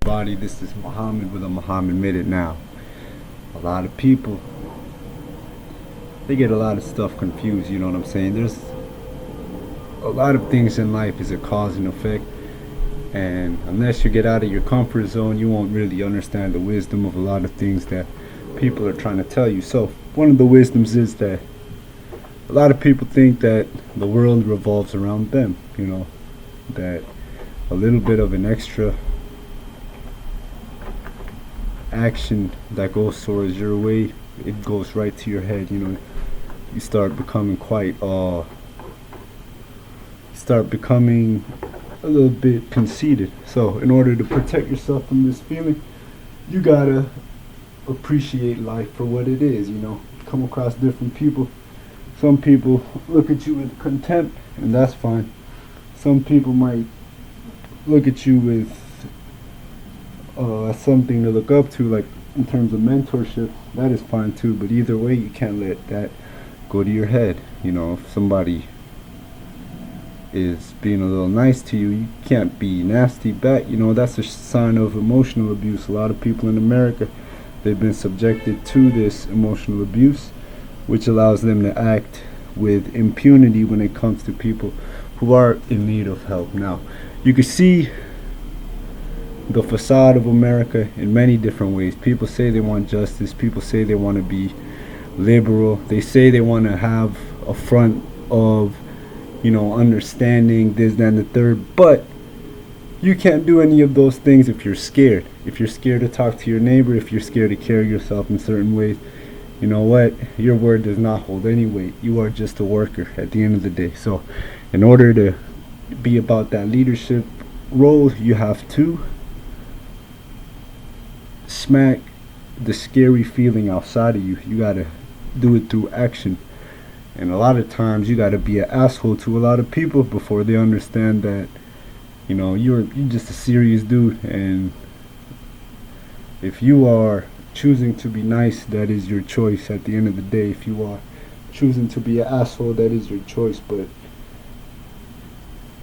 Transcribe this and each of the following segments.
everybody. This is Mohammed with a Mohammed Minute. Now, a lot of people, they get a lot of stuff confused, you know what I'm saying? There's a lot of things in life is a cause and effect, and unless you get out of your comfort zone, you won't really understand the wisdom of a lot of things that people are trying to tell you. So, one of the wisdoms is that a lot of people think that the world revolves around them, that a little bit of an extra action that goes towards your way, it goes right to your head. You start becoming a little bit conceited. So in order to protect yourself from this feeling, you gotta appreciate life for what it is. Come across different people. Some people look at you with contempt, and that's fine. Some people might look at you with something to look up to, like in terms of mentorship. That is fine too, but either way, you can't let that go to your head. If somebody is being a little nice to you, you can't be nasty back. That's a sign of emotional abuse. A lot of people in America, they've been subjected to this emotional abuse, which allows them to act with impunity when it comes to people who are in need of help. Now, you can see the facade of America in many different ways. People say they want justice. People say they want to be liberal. They say they want to have a front of, understanding this, that, and the third. But you can't do any of those things if you're scared. If you're scared to talk to your neighbor, if you're scared to carry yourself in certain ways, you know what? Your word does not hold any weight. You are just a worker at the end of the day. So in order to be about that leadership role, you have to smack the scary feeling outside of you. You gotta do it through action. And a lot of times you gotta be an asshole to a lot of people before they understand that you're just a serious dude. And if you are choosing to be nice, that is your choice at the end of the day. If you are choosing to be an asshole, that is your choice. But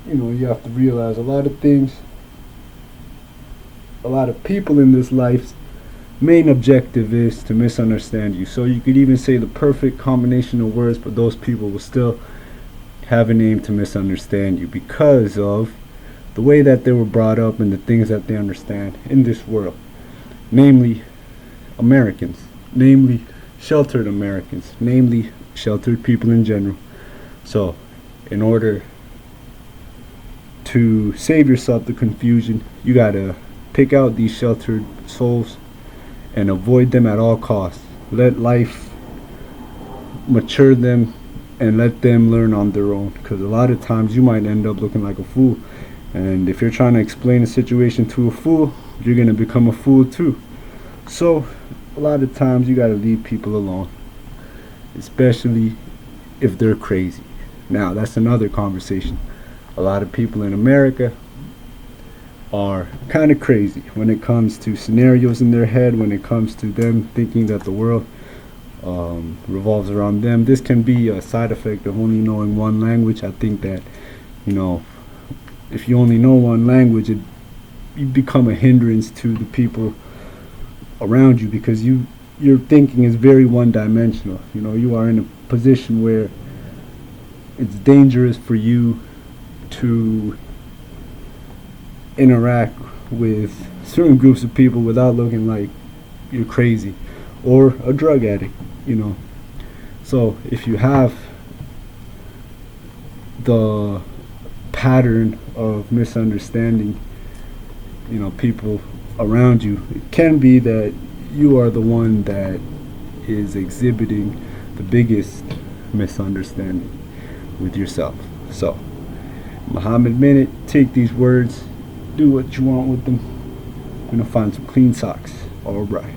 you have to realize a lot of things, a lot of people in this life's main objective is to misunderstand you. So you could even say the perfect combination of words, but those people will still have an aim to misunderstand you because of the way that they were brought up and the things that they understand in this world. Namely, Americans, namely sheltered Americans, namely sheltered people in general. So in order to save yourself the confusion, you gotta pick out these sheltered souls and avoid them at all costs. Let life mature them and let them learn on their own, because a lot of times you might end up looking like a fool, and if you're trying to explain a situation to a fool, you're gonna become a fool too. So a lot of times you gotta leave people alone, especially if they're crazy. Now that's another conversation. A lot of people in America are kind of crazy when it comes to scenarios in their head, when it comes to them thinking that the world revolves around them. This can be a side effect of only knowing one language. I think that if you only know one language, you become a hindrance to the people around you, because your thinking is very one-dimensional. You are in a position where it's dangerous for you to interact with certain groups of people without looking like you're crazy or a drug addict. So if you have the pattern of misunderstanding people around you, it can be that you are the one that is exhibiting the biggest misunderstanding with yourself. So Mohammed Minute, take these words, do what you want with them. I'm gonna find some clean socks. Alright.